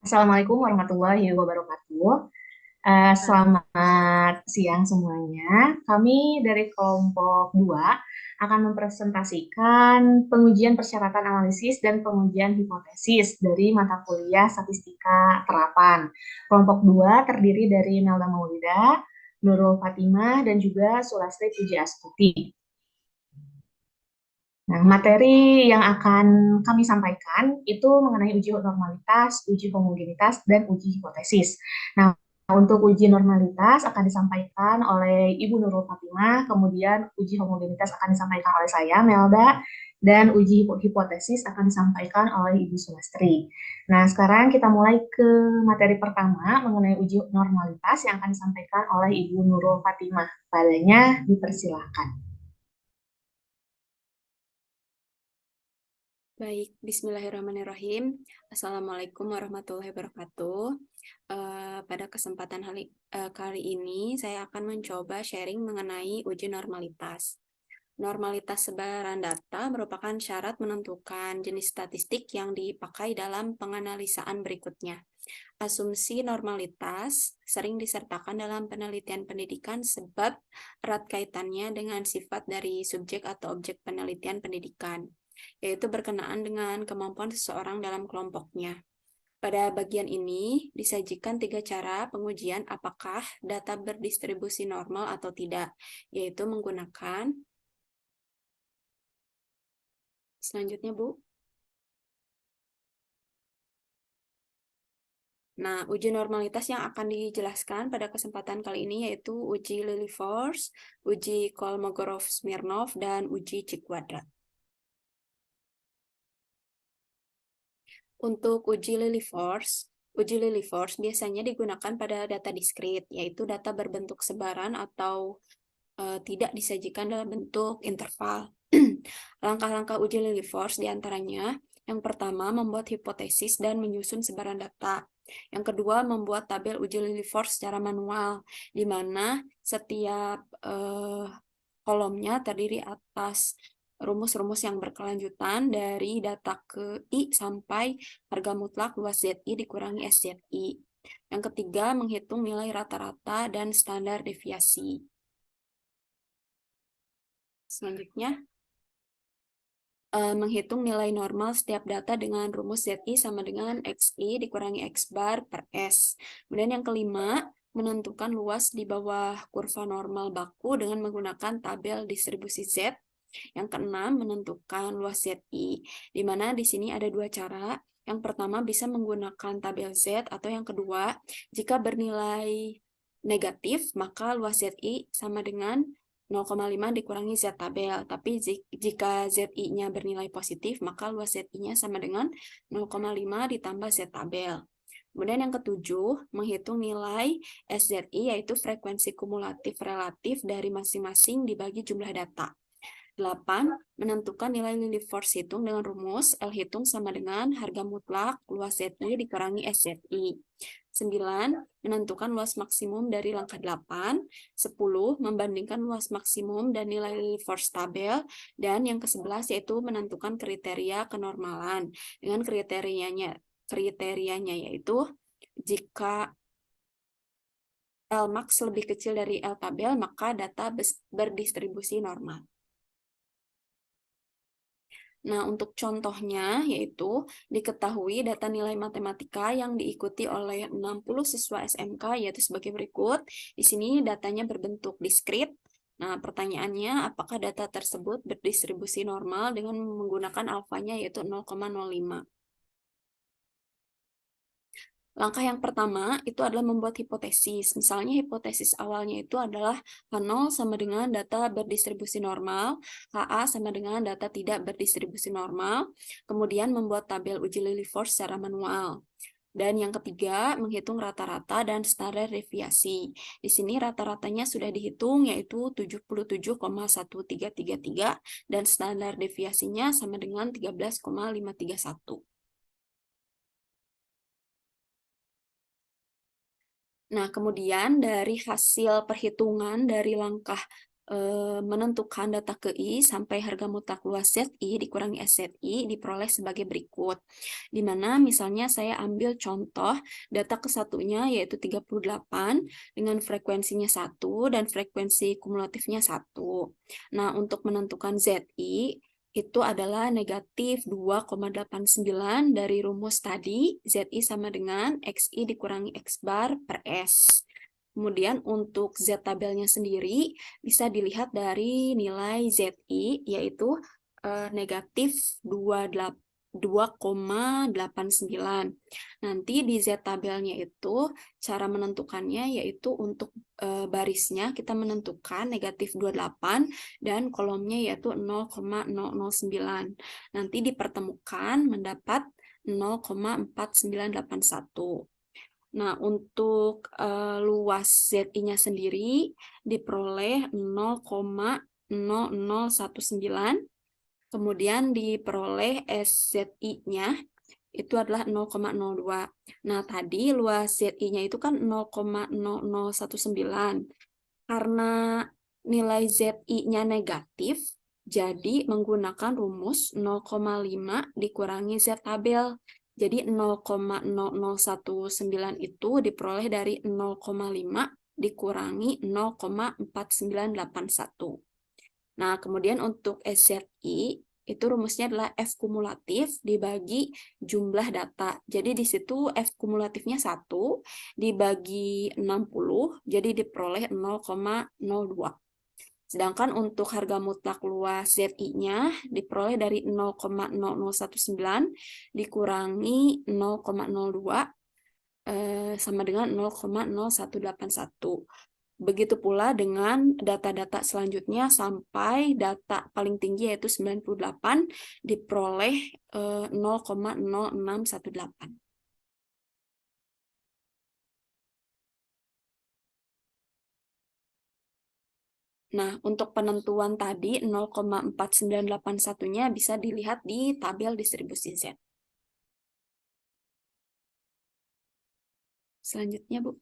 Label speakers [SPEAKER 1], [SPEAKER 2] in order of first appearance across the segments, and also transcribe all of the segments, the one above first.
[SPEAKER 1] Assalamualaikum warahmatullahi wabarakatuh. Selamat siang semuanya. Kami dari kelompok 2 akan mempresentasikan pengujian persyaratan analisis dan pengujian hipotesis dari mata kuliah statistika terapan. Kelompok 2 terdiri dari Melda Maulida, Nurul Fatimah, dan juga Sulastri Puji Astuti. Nah, materi yang akan kami sampaikan itu mengenai uji normalitas, uji homogenitas, dan uji hipotesis. Nah, untuk uji normalitas akan disampaikan oleh Ibu Nurul Fatimah, kemudian uji homogenitas akan disampaikan oleh saya, Melda, dan uji hipotesis akan disampaikan oleh Ibu Sulastri. Nah, sekarang kita mulai ke materi pertama mengenai uji normalitas yang akan disampaikan oleh Ibu Nurul Fatimah. Padanya dipersilahkan.
[SPEAKER 2] Baik, Bismillahirrahmanirrahim. Assalamualaikum warahmatullahi wabarakatuh. Pada kesempatan kali ini, saya akan mencoba sharing mengenai uji normalitas. Normalitas sebaran data merupakan syarat menentukan jenis statistik yang dipakai dalam penganalisaan berikutnya. Asumsi normalitas sering disertakan dalam penelitian pendidikan sebab erat kaitannya dengan sifat dari subjek atau objek penelitian pendidikan, yaitu berkenaan dengan kemampuan seseorang dalam kelompoknya. Pada bagian ini disajikan 3 cara pengujian apakah data berdistribusi normal atau tidak, yaitu menggunakan, selanjutnya Bu. Nah, uji normalitas yang akan dijelaskan pada kesempatan kali ini yaitu uji Lilliefors, uji Kolmogorov-Smirnov, dan uji Cik-Quadrat. Untuk uji Lilliefors biasanya digunakan pada data diskrit, yaitu data berbentuk sebaran atau tidak disajikan dalam bentuk interval. Langkah-langkah uji Lilliefors diantaranya, yang pertama membuat hipotesis dan menyusun sebaran data. Yang kedua membuat tabel uji Lilliefors secara manual, di mana setiap kolomnya terdiri atas rumus-rumus yang berkelanjutan dari data ke I sampai harga mutlak luas ZI dikurangi SZI. Yang ketiga, menghitung nilai rata-rata dan standar deviasi. Selanjutnya, menghitung nilai normal setiap data dengan rumus ZI sama dengan XI dikurangi X bar per S. Kemudian yang kelima, menentukan luas di bawah kurva normal baku dengan menggunakan tabel distribusi Z. Yang keenam, menentukan luas ZI, di mana di sini ada 2 cara. Yang pertama bisa menggunakan tabel Z, atau yang kedua, jika bernilai negatif, maka luas ZI sama dengan 0,5 dikurangi Z tabel. Tapi jika ZI-nya bernilai positif, maka luas ZI-nya sama dengan 0,5 ditambah Z tabel. Kemudian yang ketujuh, menghitung nilai SZI, yaitu frekuensi kumulatif relatif dari masing-masing dibagi jumlah data. 8. Menentukan nilai Lilliefors hitung dengan rumus L hitung sama dengan harga mutlak luas ZI dikurangi SZI. 9. Menentukan luas maksimum dari langkah 8. 10. Membandingkan luas maksimum dan nilai Lilliefors tabel. Dan yang ke-11 yaitu menentukan kriteria kenormalan. Dengan kriterianya yaitu jika Lmax lebih kecil dari L tabel, maka data berdistribusi normal. Nah, untuk contohnya yaitu diketahui data nilai matematika yang diikuti oleh 60 siswa SMK yaitu sebagai berikut. Di sini datanya berbentuk diskrit. Nah, pertanyaannya apakah data tersebut berdistribusi normal dengan menggunakan alfanya yaitu 0,05. Langkah yang pertama itu adalah membuat hipotesis. Misalnya hipotesis awalnya itu adalah H0 sama dengan data berdistribusi normal, HA sama dengan data tidak berdistribusi normal, kemudian membuat tabel uji Lilliefors secara manual. Dan yang ketiga, menghitung rata-rata dan standar deviasi. Di sini rata-ratanya sudah dihitung yaitu 77,1333 dan standar deviasinya sama dengan 13,531. Nah, kemudian dari hasil perhitungan dari langkah menentukan data KI sampai harga mutlak luas ZI dikurangi SZI diperoleh sebagai berikut. Di mana misalnya saya ambil contoh data kesatunya yaitu 38 dengan frekuensinya 1 dan frekuensi kumulatifnya 1. Nah, untuk menentukan ZI itu adalah negatif 2,89 dari rumus tadi, ZI sama dengan XI dikurangi X bar per S. Kemudian untuk Z tabelnya sendiri bisa dilihat dari nilai ZI, yaitu negatif 2,89. Nanti di Z tabelnya itu cara menentukannya yaitu untuk barisnya kita menentukan negatif 28 dan kolomnya yaitu 0,009. Nanti dipertemukan mendapat 0,4981. Nah, untuk luas ZI-nya sendiri diperoleh 0,0019, kemudian diperoleh SZI-nya itu adalah 0,02. Nah, tadi luas ZI-nya itu kan 0,0019. Karena nilai ZI-nya negatif, jadi menggunakan rumus 0,5 dikurangi Z tabel. Jadi 0,0019 itu diperoleh dari 0,5 dikurangi 0,4981. Nah, kemudian untuk SZI, itu rumusnya adalah F kumulatif dibagi jumlah data. Jadi di situ F kumulatifnya 1 dibagi 60, jadi diperoleh 0,02. Sedangkan untuk harga mutlak luas ZI-nya diperoleh dari 0,0019 dikurangi 0,02 sama dengan 0,0181. Begitu pula dengan data-data selanjutnya sampai data paling tinggi yaitu 98 diperoleh 0,0618. Nah, untuk penentuan tadi 0,4981-nya bisa dilihat di tabel distribusi Z. Selanjutnya, Bu.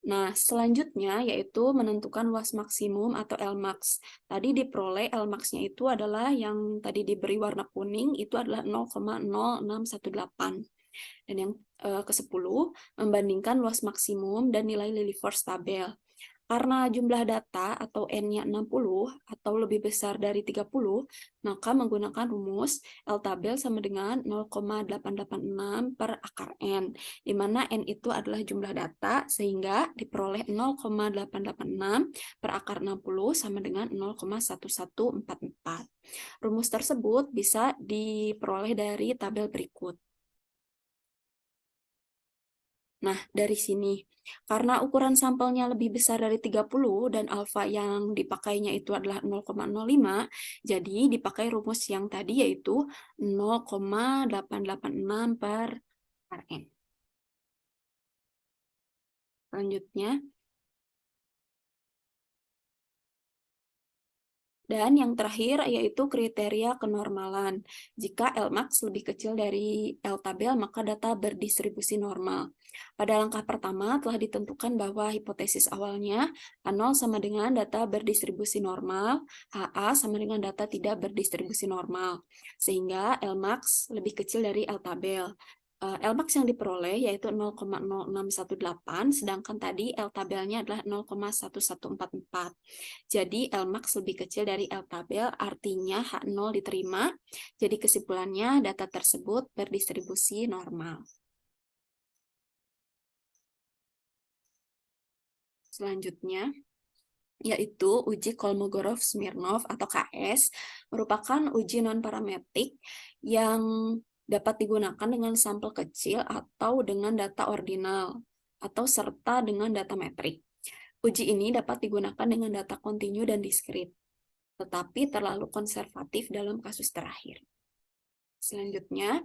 [SPEAKER 2] Nah, selanjutnya yaitu menentukan luas maksimum atau Lmax. Tadi diperoleh Lmax-nya itu adalah yang tadi diberi warna kuning, itu adalah 0,0618. Dan yang ke-10, membandingkan luas maksimum dan nilai Lilliefors tabel. Karena jumlah data atau N-nya 60 atau lebih besar dari 30, maka menggunakan rumus L tabel sama dengan 0,886 per akar N, di mana N itu adalah jumlah data, sehingga diperoleh 0,886 per akar 60 sama dengan 0,1144. Rumus tersebut bisa diperoleh dari tabel berikut. Nah, dari sini, karena ukuran sampelnya lebih besar dari 30 dan alfa yang dipakainya itu adalah 0,05, jadi dipakai rumus yang tadi yaitu 0,886 per Rn. Selanjutnya, dan yang terakhir yaitu kriteria kenormalan. Jika Lmax lebih kecil dari L tabel, maka data berdistribusi normal. Pada langkah pertama telah ditentukan bahwa hipotesis awalnya H0 sama dengan data berdistribusi normal, HA sama dengan data tidak berdistribusi normal. Sehingga Lmax lebih kecil dari L tabel. Lmax yang diperoleh yaitu 0,0618, sedangkan tadi L tabelnya adalah 0,1144. Jadi Lmax lebih kecil dari L tabel, artinya H0 diterima. Jadi kesimpulannya data tersebut berdistribusi normal. Selanjutnya, yaitu uji Kolmogorov-Smirnov atau KS, merupakan uji non-parametrik yang dapat digunakan dengan sampel kecil atau dengan data ordinal, atau serta dengan data metrik. Uji ini dapat digunakan dengan data kontinu dan diskrit, tetapi terlalu konservatif dalam kasus terakhir. Selanjutnya,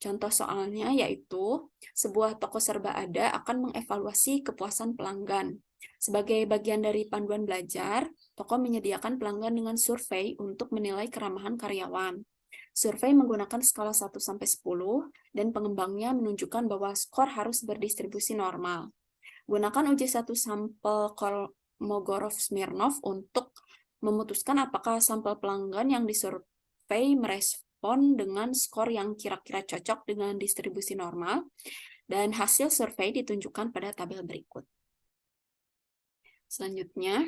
[SPEAKER 2] contoh soalnya yaitu sebuah toko serba ada akan mengevaluasi kepuasan pelanggan. Sebagai bagian dari panduan belajar, toko menyediakan pelanggan dengan survei untuk menilai keramahan karyawan. Survei menggunakan skala 1-10 dan pengembangnya menunjukkan bahwa skor harus berdistribusi normal. Gunakan uji satu sampel Kolmogorov-Smirnov untuk memutuskan apakah sampel pelanggan yang disurvei merespon dengan skor yang kira-kira cocok dengan distribusi normal, dan hasil survei ditunjukkan pada tabel berikut. Selanjutnya,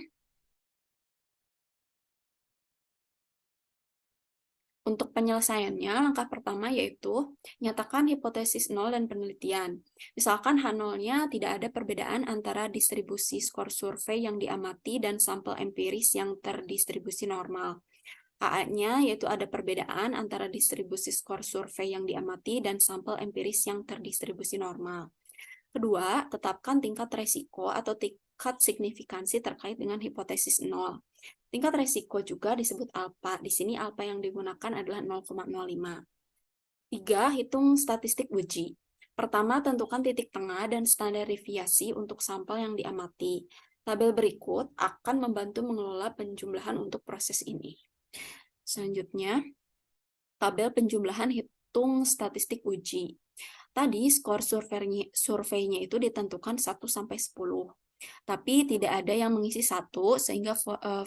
[SPEAKER 2] untuk penyelesaiannya, langkah pertama yaitu nyatakan hipotesis nol dan penelitian. Misalkan H0-nya tidak ada perbedaan antara distribusi skor survei yang diamati dan sampel empiris yang terdistribusi normal. AA-nya yaitu ada perbedaan antara distribusi skor survei yang diamati dan sampel empiris yang terdistribusi normal. Kedua, tetapkan tingkat resiko atau tingkat signifikansi terkait dengan hipotesis nol. Tingkat resiko juga disebut alfa. Di sini alfa yang digunakan adalah 0,05. 3. Hitung statistik uji. Pertama, tentukan titik tengah dan standar deviasi untuk sampel yang diamati. Tabel berikut akan membantu mengelola penjumlahan untuk proses ini. Selanjutnya, tabel penjumlahan hitung statistik uji. Tadi skor surveinya itu ditentukan 1-10. Tapi tidak ada yang mengisi 1 sehingga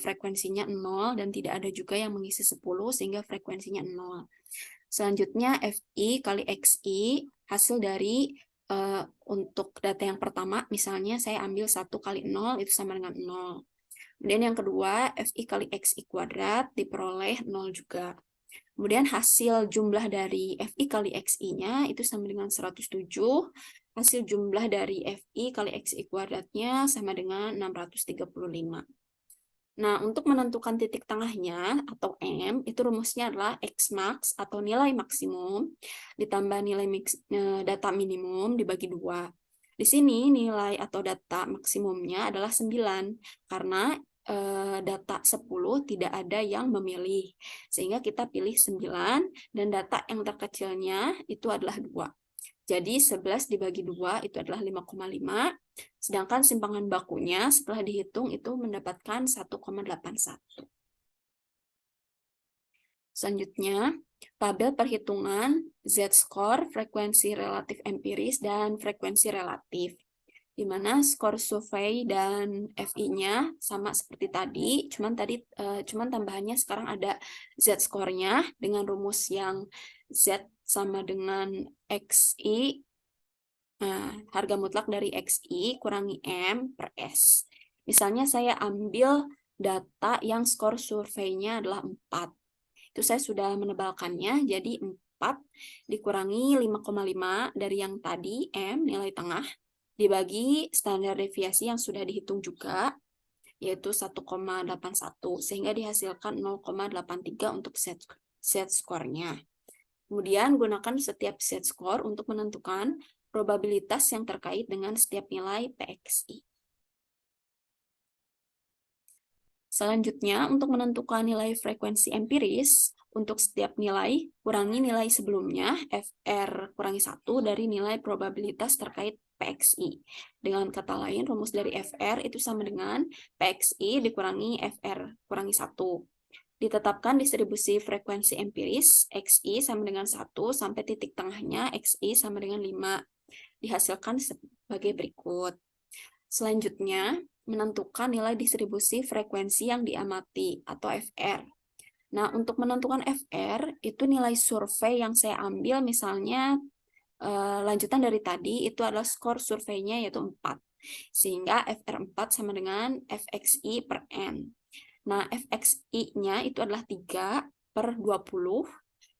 [SPEAKER 2] frekuensinya 0, dan tidak ada juga yang mengisi 10 sehingga frekuensinya 0. Selanjutnya FI kali XI, hasil dari untuk data yang pertama, misalnya saya ambil 1 kali 0 itu sama dengan 0. Kemudian yang kedua, FI kali XI kuadrat diperoleh 0 juga. Kemudian hasil jumlah dari FI kali XI-nya itu sama dengan 107. Hasil jumlah dari FI kali XI kuadratnya sama dengan 635. Nah, untuk menentukan titik tengahnya atau M, itu rumusnya adalah Xmax atau nilai maksimum ditambah nilai data minimum dibagi 2. Di sini nilai atau data maksimumnya adalah 9, karena data 10 tidak ada yang memilih. Sehingga kita pilih 9, dan data yang terkecilnya itu adalah 2. Jadi 11 dibagi 2 itu adalah 5,5, sedangkan simpangan bakunya setelah dihitung itu mendapatkan 1,81. Selanjutnya, tabel perhitungan Z-score, frekuensi relatif empiris, dan frekuensi relatif, di mana skor survei dan FI-nya sama seperti tadi, cuman tambahannya sekarang ada Z-score-nya dengan rumus yang Z sama dengan XI, harga mutlak dari XI kurangi M per S. Misalnya saya ambil data yang skor surveinya adalah 4. Itu saya sudah menebalkannya, jadi 4 dikurangi 5,5 dari yang tadi, M, nilai tengah, dibagi standar deviasi yang sudah dihitung juga, yaitu 1,81, sehingga dihasilkan 0,83 untuk set score-nya. Kemudian gunakan setiap set score untuk menentukan probabilitas yang terkait dengan setiap nilai PXI. Selanjutnya, untuk menentukan nilai frekuensi empiris, untuk setiap nilai, kurangi nilai sebelumnya, FR kurangi 1 dari nilai probabilitas terkait PXI. Dengan kata lain, rumus dari FR itu sama dengan PXI dikurangi FR kurangi 1. Ditetapkan distribusi frekuensi empiris, XI sama dengan 1, sampai titik tengahnya XI sama dengan 5. Dihasilkan sebagai berikut. Selanjutnya, menentukan nilai distribusi frekuensi yang diamati atau FR. Nah, untuk menentukan FR, itu nilai survei yang saya ambil, misalnya lanjutan dari tadi, itu adalah skor surveinya yaitu 4. Sehingga FR4 sama dengan FXI per N. Nah, FXI-nya itu adalah 3/20.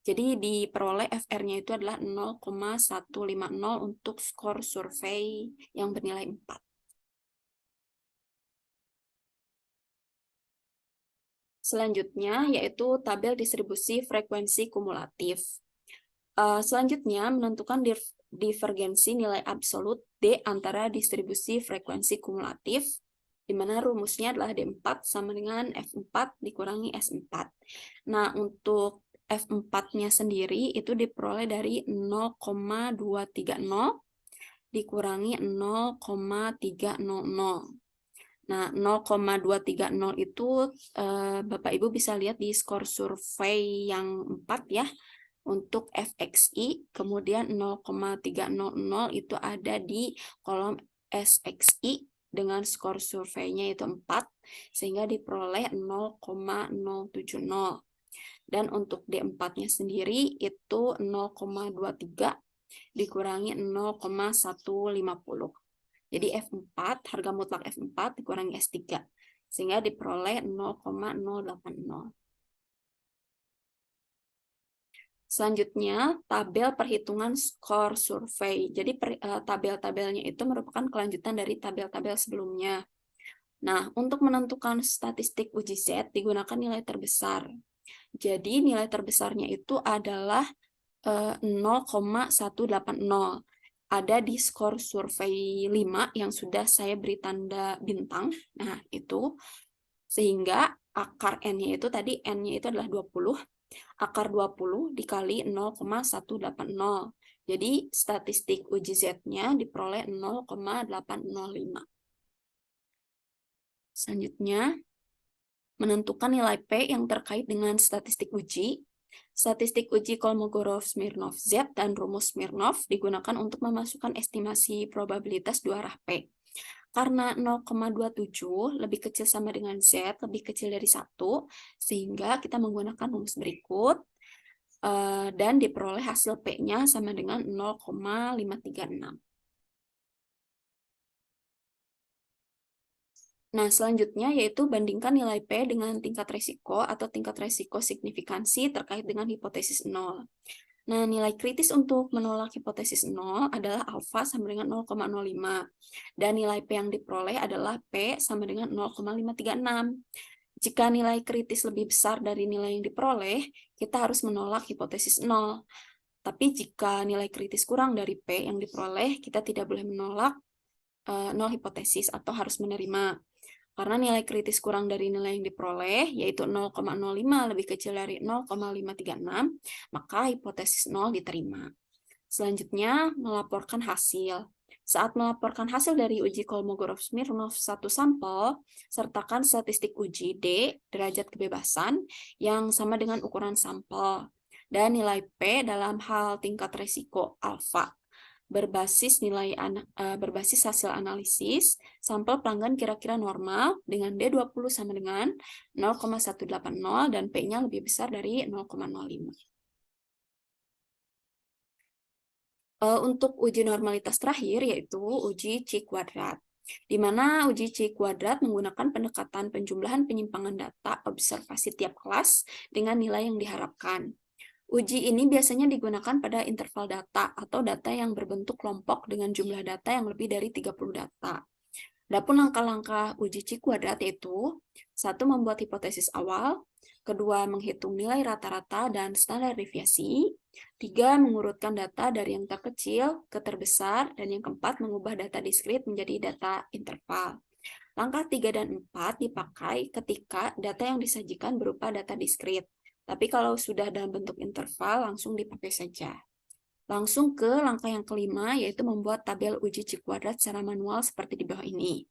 [SPEAKER 2] Jadi diperoleh FR-nya itu adalah 0,150 untuk skor survei yang bernilai 4. Selanjutnya yaitu tabel distribusi frekuensi kumulatif. Selanjutnya menentukan divergensi nilai absolut D antara distribusi frekuensi kumulatif, di mana rumusnya adalah D4 sama dengan F4 dikurangi S4. Nah, untuk F4-nya sendiri itu diperoleh dari 0,230 dikurangi 0,300. Nah, 0,230 itu Bapak Ibu bisa lihat di skor survei yang 4 ya. Untuk FXI, kemudian 0,300 itu ada di kolom SXI dengan skor surveinya itu 4, sehingga diperoleh 0,070. Dan untuk D4-nya sendiri itu 0,23 dikurangi 0,150. Jadi F4, harga mutlak F4 dikurangi S3, sehingga diperoleh 0,080. Selanjutnya, tabel perhitungan skor survei. Jadi, tabel-tabelnya itu merupakan kelanjutan dari tabel-tabel sebelumnya. Nah, untuk menentukan statistik uji Z digunakan nilai terbesar. Jadi, nilai terbesarnya itu adalah 0,180. Ada di skor survei 5 yang sudah saya beri tanda bintang. Nah, itu. Sehingga akar N-nya itu tadi, N-nya itu adalah 20. Akar 20 dikali 0,180. Jadi statistik uji Z-nya diperoleh 0,805. Selanjutnya, menentukan nilai P yang terkait dengan statistik uji. Statistik uji Kolmogorov-Smirnov Z dan rumus Smirnov digunakan untuk memasukkan estimasi probabilitas dua arah P. Karena 0,27 lebih kecil sama dengan Z, lebih kecil dari 1, sehingga kita menggunakan rumus berikut, dan diperoleh hasil P-nya sama dengan 0,536. Nah, selanjutnya yaitu bandingkan nilai P dengan tingkat resiko atau tingkat resiko signifikansi terkait dengan hipotesis 0. Nah, nilai kritis untuk menolak hipotesis 0 adalah alfa sama dengan 0,05. Dan nilai P yang diperoleh adalah P sama dengan 0,536. Jika nilai kritis lebih besar dari nilai yang diperoleh, kita harus menolak hipotesis 0. Tapi jika nilai kritis kurang dari P yang diperoleh, kita tidak boleh menolak 0 hipotesis atau harus menerima. Karena nilai kritis kurang dari nilai yang diperoleh, yaitu 0,05 lebih kecil dari 0,536, maka hipotesis 0 diterima. Selanjutnya, melaporkan hasil. Saat melaporkan hasil dari uji Kolmogorov-Smirnov satu sampel, sertakan statistik uji D, derajat kebebasan, yang sama dengan ukuran sampel, dan nilai P dalam hal tingkat resiko alfa. Berbasis hasil analisis, sampel pelanggan kira-kira normal dengan D20 sama dengan 0,180 dan P-nya lebih besar dari 0,05. Untuk uji normalitas terakhir yaitu uji Chi kuadrat, di mana uji Chi kuadrat menggunakan pendekatan penjumlahan penyimpangan data observasi tiap kelas dengan nilai yang diharapkan. Uji ini biasanya digunakan pada interval data atau data yang berbentuk kelompok dengan jumlah data yang lebih dari 30 data. Adapun langkah-langkah uji Chi kuadrat yaitu: 1. Membuat hipotesis awal, 2. Menghitung nilai rata-rata dan standar deviasi, 3. Mengurutkan data dari yang terkecil ke terbesar, dan yang keempat, mengubah data diskrit menjadi data interval. Langkah 3 dan 4 dipakai ketika data yang disajikan berupa data diskrit. Tapi kalau sudah dalam bentuk interval, langsung dipakai saja. Langsung ke langkah yang kelima, yaitu membuat tabel uji Chi kuadrat secara manual seperti di bawah ini.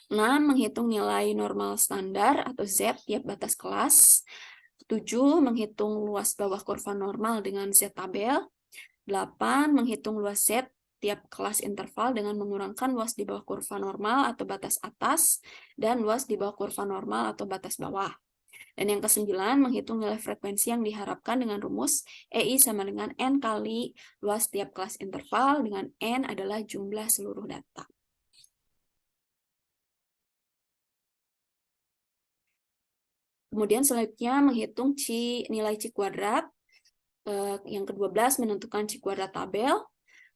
[SPEAKER 2] 6. Menghitung nilai normal standar atau Z tiap batas kelas. 7. Menghitung luas bawah kurva normal dengan Z tabel. 8. Menghitung luas Z tiap kelas interval dengan mengurangkan luas di bawah kurva normal atau batas atas dan luas di bawah kurva normal atau batas bawah. Dan yang ke-9, menghitung nilai frekuensi yang diharapkan dengan rumus EI sama dengan N kali luas tiap kelas interval, dengan N adalah jumlah seluruh data. Kemudian selanjutnya menghitung nilai Chi kuadrat. Yang ke-12 menentukan Chi kuadrat tabel.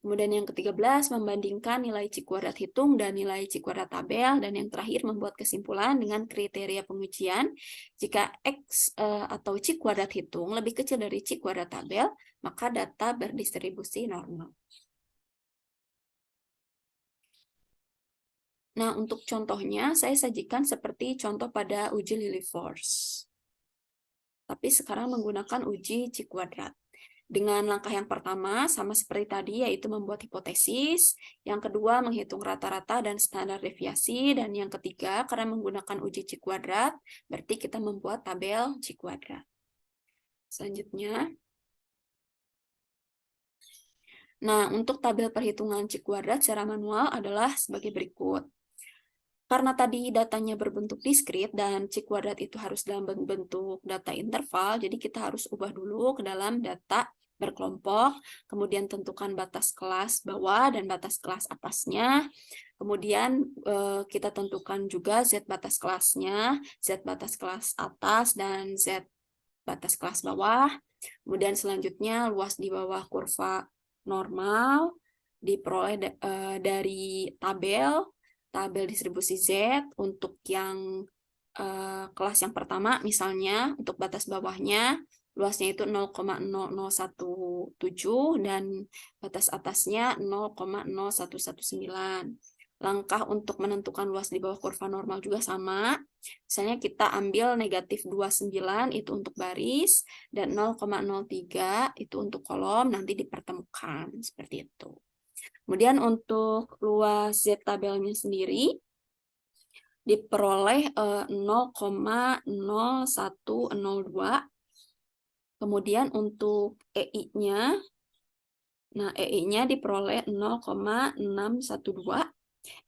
[SPEAKER 2] Kemudian yang ke-13 membandingkan nilai Chi kuadrat hitung dan nilai Chi kuadrat tabel. Dan yang terakhir membuat kesimpulan dengan kriteria pengujian. Jika X atau Chi kuadrat hitung lebih kecil dari Chi kuadrat tabel, maka data berdistribusi normal. Nah, untuk contohnya saya sajikan seperti contoh pada uji Lilliefors. Tapi sekarang menggunakan uji Chi kuadrat. Dengan langkah yang pertama, sama seperti tadi, yaitu membuat hipotesis. Yang kedua, menghitung rata-rata dan standar deviasi. Dan yang ketiga, karena menggunakan uji C kuadrat, berarti kita membuat tabel C kuadrat. Selanjutnya, nah, untuk tabel perhitungan C kuadrat secara manual adalah sebagai berikut. Karena tadi datanya berbentuk diskrit dan C kuadrat itu harus dalam bentuk data interval, jadi kita harus ubah dulu ke dalam data berkelompok, kemudian tentukan batas kelas bawah dan batas kelas atasnya, kemudian kita tentukan juga Z batas kelasnya, Z batas kelas atas, dan Z batas kelas bawah. Kemudian selanjutnya luas di bawah kurva normal diperoleh dari tabel distribusi Z untuk yang kelas yang pertama, misalnya untuk batas bawahnya luasnya itu 0,0017 dan batas atasnya 0,0119. Langkah untuk menentukan luas di bawah kurva normal juga sama. Misalnya kita ambil negatif 29 itu untuk baris dan 0,03 itu untuk kolom, nanti dipertemukan seperti itu. Kemudian untuk luas Z tabelnya sendiri diperoleh 0,0102. Kemudian untuk EI-nya, nah EI-nya diperoleh 0,612.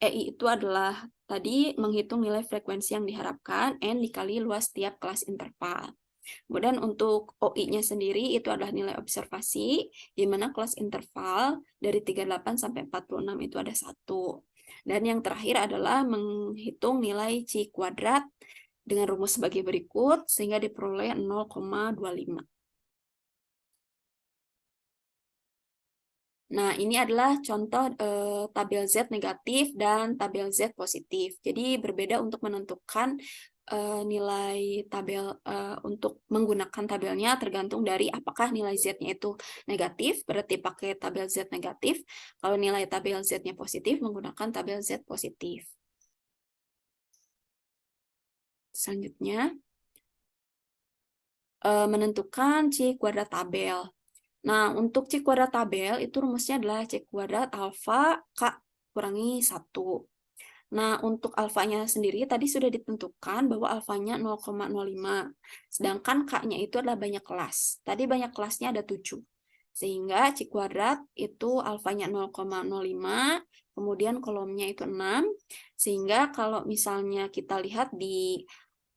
[SPEAKER 2] EI itu adalah tadi menghitung nilai frekuensi yang diharapkan, N dikali luas tiap kelas interval. Kemudian untuk OI-nya sendiri itu adalah nilai observasi, di mana kelas interval dari 38 sampai 46 itu ada 1. Dan yang terakhir adalah menghitung nilai C kuadrat dengan rumus sebagai berikut, sehingga diperoleh 0,25. Nah, ini adalah contoh tabel Z negatif dan tabel Z positif. Jadi berbeda untuk menentukan nilai tabel untuk menggunakan tabelnya tergantung dari apakah nilai Z-nya itu negatif, berarti pakai tabel Z negatif. Kalau nilai tabel Z-nya positif, menggunakan tabel Z positif. Selanjutnya, menentukan C kuadrat tabel. Nah, untuk C kuadrat tabel itu rumusnya adalah C kuadrat alfa K kurangi 1. Nah, untuk alfanya sendiri tadi sudah ditentukan bahwa alfanya 0,05. Sedangkan K-nya itu adalah banyak kelas. Tadi banyak kelasnya ada 7. Sehingga C kuadrat itu alfanya 0,05, kemudian kolomnya itu 6. Sehingga kalau misalnya kita lihat di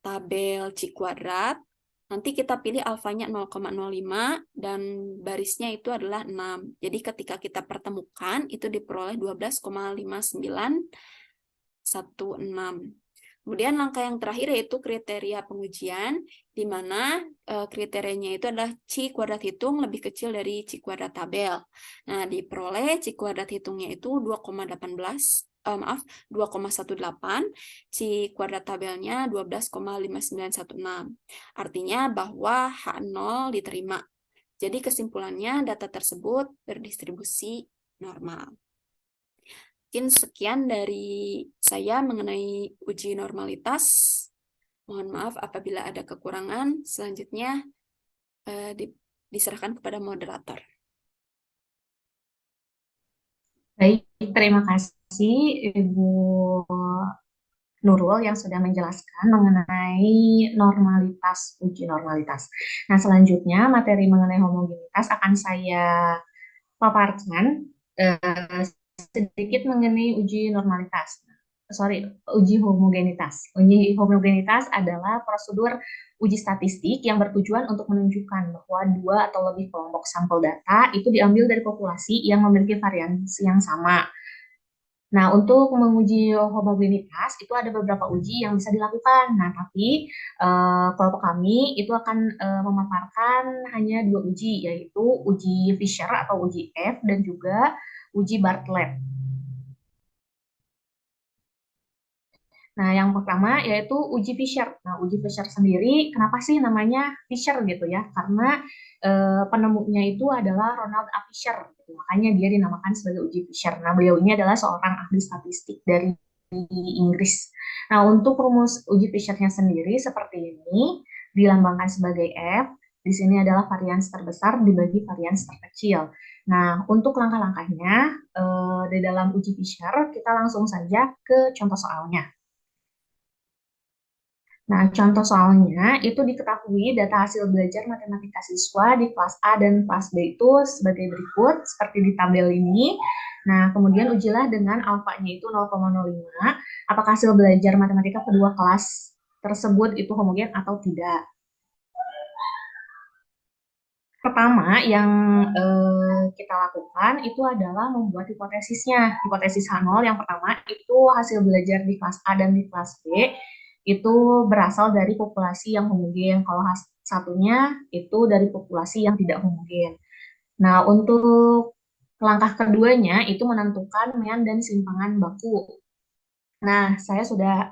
[SPEAKER 2] tabel C kuadrat, nanti kita pilih alfanya 0,05 dan barisnya itu adalah 6. Jadi ketika kita pertemukan itu diperoleh 12,5916. Kemudian langkah yang terakhir yaitu kriteria pengujian, di mana kriterianya itu adalah C kuadrat hitung lebih kecil dari C kuadrat tabel. Nah, diperoleh C kuadrat hitungnya itu 2,18, C kuadrat tabelnya 12,5916. Artinya bahwa H0 diterima. Jadi kesimpulannya data tersebut berdistribusi normal. Mungkin sekian dari saya mengenai uji normalitas. Mohon maaf apabila ada kekurangan. Selanjutnya diserahkan kepada moderator.
[SPEAKER 1] Baik, terima kasih Ibu Nurul yang sudah menjelaskan mengenai normalitas, uji normalitas. Nah, selanjutnya materi mengenai homogenitas akan saya paparkan sedikit mengenai uji normalitas. Sorry, uji homogenitas. Uji homogenitas adalah prosedur uji statistik yang bertujuan untuk menunjukkan bahwa dua atau lebih kelompok sampel data itu diambil dari populasi yang memiliki variasi yang sama. Nah, untuk menguji homogenitas itu ada beberapa uji yang bisa dilakukan. Nah, tapi kelompok kami itu akan memaparkan hanya dua uji, yaitu uji Fisher atau uji F dan juga uji Bartlett. Nah, yang pertama yaitu uji Fisher. Nah, uji Fisher sendiri, kenapa sih namanya Fisher gitu ya? Karena penemunya itu adalah Ronald A. Fisher. Gitu. Makanya dia dinamakan sebagai uji Fisher. Nah, beliau ini adalah seorang ahli statistik dari Inggris. Nah, untuk rumus uji Fisher-nya sendiri seperti ini, dilambangkan sebagai F. Di sini adalah varians terbesar dibagi varians terkecil. Nah, untuk langkah-langkahnya di dalam uji Fisher, kita langsung saja ke contoh soalnya. Nah, contoh soalnya itu diketahui data hasil belajar matematika siswa di kelas A dan kelas B itu sebagai berikut, seperti di tabel ini. Nah, kemudian ujilah dengan alfanya itu 0,05, apakah hasil belajar matematika kedua kelas tersebut itu homogen atau tidak. Pertama yang kita lakukan itu adalah membuat hipotesisnya. Hipotesis H0 yang pertama itu hasil belajar di kelas A dan di kelas B itu berasal dari populasi yang homogen. Kalau satunya itu dari populasi yang tidak homogen. Nah, untuk langkah keduanya itu menentukan mean dan simpangan baku. Nah, saya sudah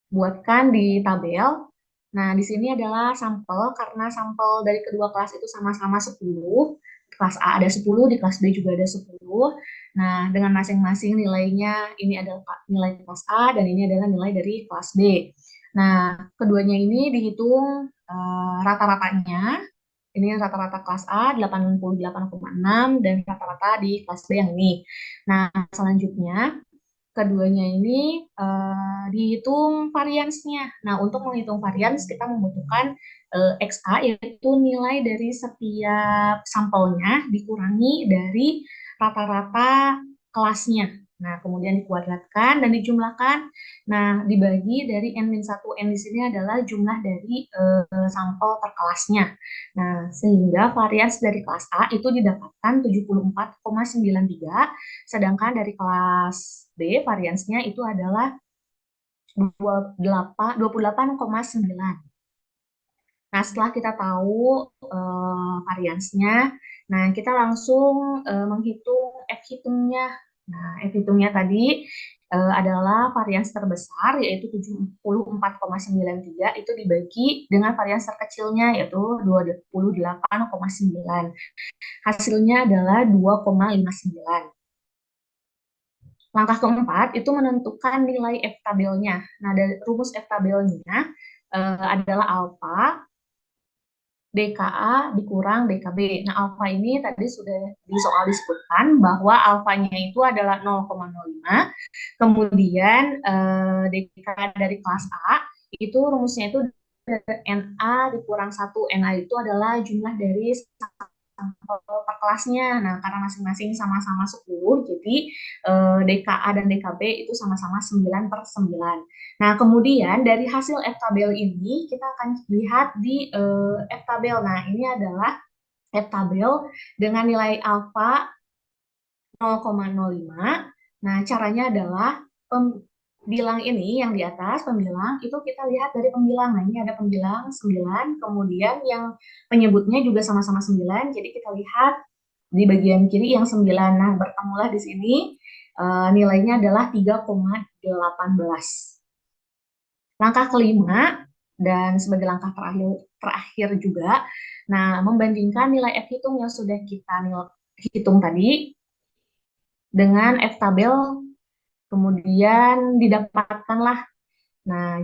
[SPEAKER 1] buatkan di tabel. Nah, di sini adalah sampel, karena sampel dari kedua kelas itu sama-sama 10. Kelas A ada 10, di kelas B juga ada 10. Nah, dengan masing-masing nilainya, ini adalah nilai kelas A, dan ini adalah nilai dari kelas B. Nah, keduanya ini dihitung rata-ratanya. Ini rata-rata kelas A 88,6 dan rata-rata di kelas B yang ini. Nah, selanjutnya keduanya ini dihitung variansnya. Nah, untuk menghitung varians kita membutuhkan XA, yaitu nilai dari setiap sampelnya dikurangi dari rata-rata kelasnya. Nah, kemudian dikuadratkan dan dijumlahkan. Nah, dibagi dari N-1. N di sini adalah jumlah dari sampel per kelasnya. Nah, sehingga varians dari kelas A itu didapatkan 74,93, sedangkan dari kelas B variansnya itu adalah 28,9. Nah, setelah kita tahu variansnya, nah kita langsung menghitung F hitungnya. Nah, F hitungnya tadi adalah varians terbesar, yaitu 74,93, itu dibagi dengan varians terkecilnya, yaitu 28,9. Hasilnya adalah 2,59. Langkah keempat itu menentukan nilai F tabelnya. Nah, dari rumus F tabelnya adalah alfa DKA dikurang DKB. Nah, alfa ini tadi sudah di soal disebutkan bahwa alfanya itu adalah 0,05. Kemudian DKA dari kelas A itu rumusnya itu NA dikurang 1. NA itu adalah jumlah dari sampel per kelasnya. Nah, karena masing-masing sama-sama 10, jadi DKA dan DKB itu sama-sama 9/9. Nah, kemudian dari hasil F tabel ini kita akan lihat di F tabel. Nah, ini adalah F tabel dengan nilai alfa 0,05. Nah, caranya adalah bilang ini yang di atas, pembilang, itu kita lihat dari pembilang. Nah, ini ada pembilang 9, kemudian yang penyebutnya juga sama-sama 9, jadi kita lihat di bagian kiri yang 9. Nah, bertemulah di sini nilainya adalah 3,18. Langkah kelima, dan sebagai langkah terakhir juga, nah, membandingkan nilai F hitung yang sudah kita hitung tadi dengan F tabel, kemudian didapatkanlah. Nah,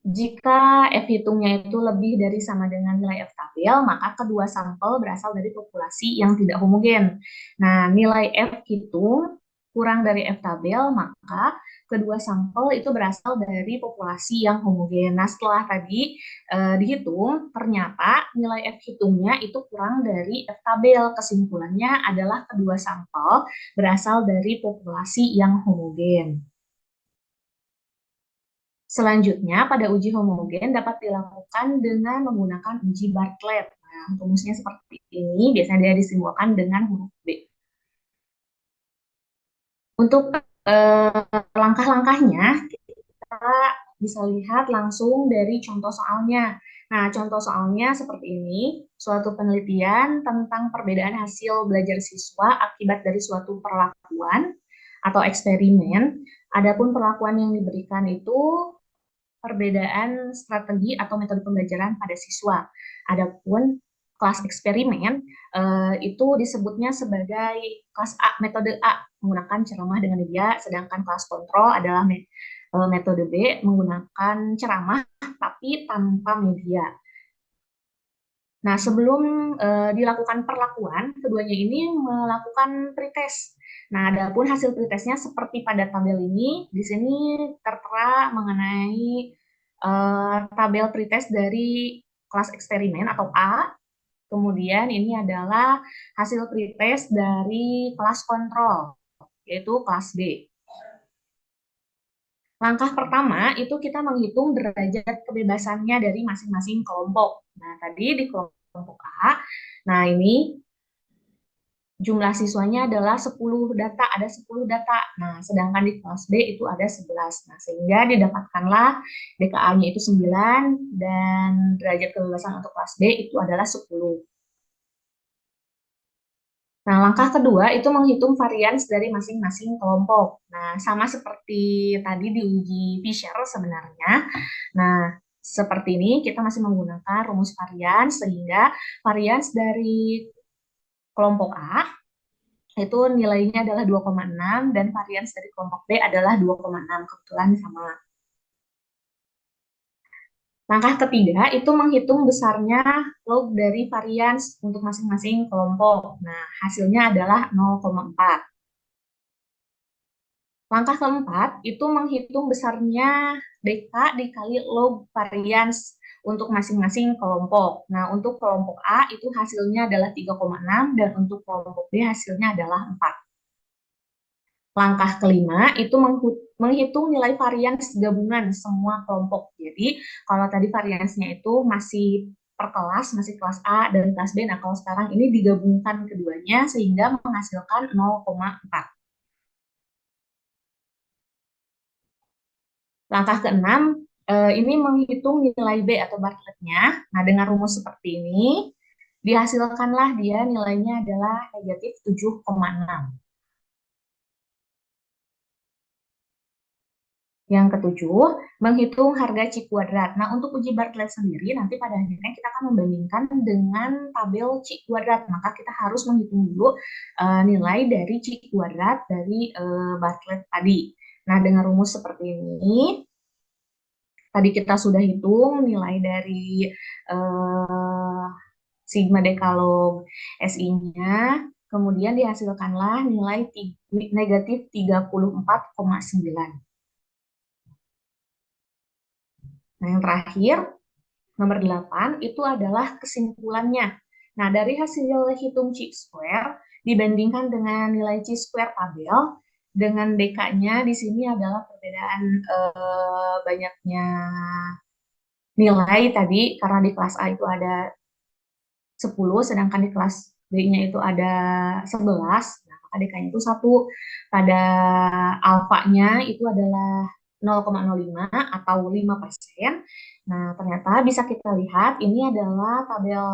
[SPEAKER 1] jika F hitungnya itu lebih dari sama dengan nilai F tabel, maka kedua sampel berasal dari populasi yang tidak homogen. Nah, nilai F hitung kurang dari F tabel, maka kedua sampel itu berasal dari populasi yang homogen. Nah, setelah tadi dihitung, ternyata nilai F hitungnya itu kurang dari F tabel. Kesimpulannya adalah kedua sampel berasal dari populasi yang homogen. Selanjutnya, pada uji homogen dapat dilakukan dengan menggunakan uji Bartlett. Nah, rumusnya seperti ini, biasanya dia disimbolkan dengan huruf B. Untuk langkah-langkahnya, kita bisa lihat langsung dari contoh soalnya. Nah, contoh soalnya seperti ini, suatu penelitian tentang perbedaan hasil belajar siswa akibat dari suatu perlakuan atau eksperimen. Adapun perlakuan yang diberikan itu perbedaan strategi atau metode pembelajaran pada siswa. Adapun kelas eksperimen itu disebutnya sebagai kelas A, metode A, menggunakan ceramah dengan media, sedangkan kelas kontrol adalah metode B, menggunakan ceramah tapi tanpa media. Nah, sebelum dilakukan perlakuan, keduanya ini melakukan pretest. Nah, adapun hasil pretestnya seperti pada tabel ini, di sini tertera mengenai tabel pretest dari kelas eksperimen atau A. Kemudian ini adalah hasil pretest dari kelas kontrol, yaitu kelas B. Langkah pertama itu kita menghitung derajat kebebasannya dari masing-masing kelompok. Nah, tadi di kelompok A, nah ini jumlah siswanya adalah 10 data, ada 10 data. Nah, sedangkan di kelas B itu ada 11. Nah, sehingga didapatkanlah DKA-nya itu 9 dan derajat kebebasan untuk kelas B itu adalah 10. Nah, langkah kedua itu menghitung varians dari masing-masing kelompok. Nah, sama seperti tadi di uji Fisher sebenarnya. Nah, seperti ini kita masih menggunakan rumus varians sehingga varians dari kelompok A itu nilainya adalah 2,6 dan varians dari kelompok B adalah 2,6. Kebetulan sama. Langkah ketiga itu menghitung besarnya log dari varians untuk masing-masing kelompok. Nah, hasilnya adalah 0,4. Langkah keempat itu menghitung besarnya DK dikali log varians untuk masing-masing kelompok. Nah, untuk kelompok A itu hasilnya adalah 3,6 dan untuk kelompok B hasilnya adalah 4. Langkah kelima itu menghitung nilai varians gabungan semua kelompok. Jadi, kalau tadi variansnya itu masih per kelas, masih kelas A dan kelas B. Nah, kalau sekarang ini digabungkan keduanya sehingga menghasilkan 0,4. Langkah keenam, ini menghitung nilai B atau Bartlett-nya. Nah, dengan rumus seperti ini, dihasilkanlah dia nilainya adalah negatif 7,6. Yang ketujuh, menghitung harga C kuadrat. Nah, untuk uji Bartlett sendiri, nanti pada akhirnya kita akan membandingkan dengan tabel C kuadrat. Maka kita harus menghitung dulu nilai dari C kuadrat dari Bartlett tadi. Nah, dengan rumus seperti ini, tadi kita sudah hitung nilai dari eh, sigma dekalog SI-nya, kemudian dihasilkanlah nilai negatif 34,9. Nah, yang terakhir, nomor 8, itu adalah kesimpulannya. Nah, dari hasil hitung chi-square, dibandingkan dengan nilai chi-square tabel, dengan DK-nya di sini adalah perbedaan banyaknya nilai tadi, karena di kelas A itu ada 10, sedangkan di kelas B-nya itu ada 11, nah, maka DK-nya itu 1. Pada alfanya itu adalah 0,05 atau 5%. Nah, ternyata bisa kita lihat ini adalah tabel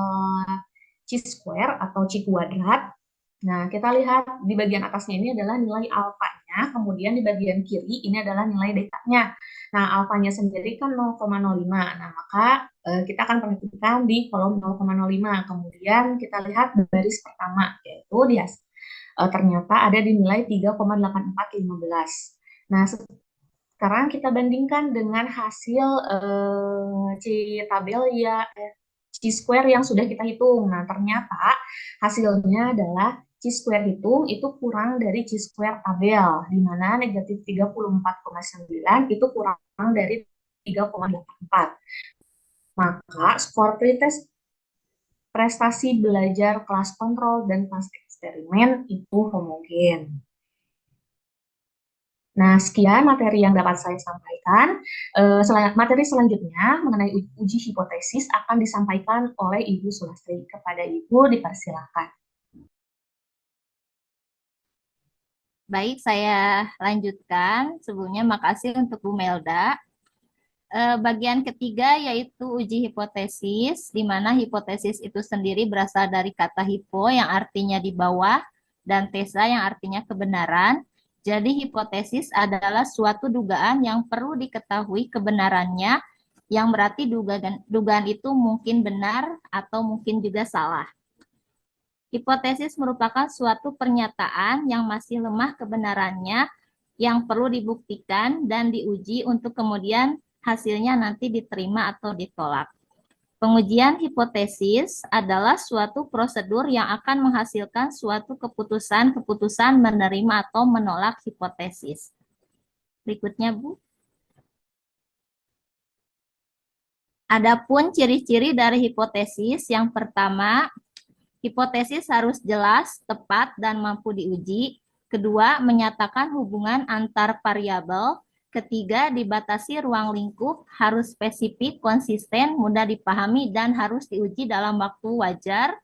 [SPEAKER 1] chi-square atau chi kuadrat. Nah, kita lihat di bagian atasnya ini adalah nilai alfanya, kemudian di bagian kiri ini adalah nilai dekanya. Nah, alfanya sendiri kan 0,05. Nah, maka kita akan perhatikan di kolom 0,05. Kemudian kita lihat baris pertama, yaitu dia ternyata ada di nilai 3,8415. Nah, sekarang kita bandingkan dengan hasil C tabel ya C square yang sudah kita hitung. Nah, ternyata hasilnya adalah C square hitung itu kurang dari C square tabel, di mana negatif 34,9 itu kurang dari 3,84. Maka skor pretest prestasi belajar kelas kontrol dan kelas eksperimen itu homogen. Nah, sekian materi yang dapat saya sampaikan. Materi selanjutnya mengenai uji hipotesis akan disampaikan oleh Ibu Sulastri. Kepada Ibu dipersilakan.
[SPEAKER 3] Baik, saya lanjutkan. Sebelumnya makasih untuk Bu Melda. Bagian ketiga yaitu uji hipotesis, di mana hipotesis itu sendiri berasal dari kata hipo yang artinya di bawah dan tesa yang artinya kebenaran. Jadi hipotesis adalah suatu dugaan yang perlu diketahui kebenarannya, yang berarti dugaan itu mungkin benar atau mungkin juga salah. Hipotesis merupakan suatu pernyataan yang masih lemah kebenarannya, yang perlu dibuktikan dan diuji untuk kemudian hasilnya nanti diterima atau ditolak. Pengujian hipotesis adalah suatu prosedur yang akan menghasilkan suatu keputusan menerima atau menolak hipotesis. Berikutnya, Bu. Adapun ciri-ciri dari hipotesis, yang pertama, hipotesis harus jelas, tepat, dan mampu diuji. Kedua, menyatakan hubungan antar variabel. Ketiga, dibatasi ruang lingkup, harus spesifik, konsisten, mudah dipahami, dan harus diuji dalam waktu wajar.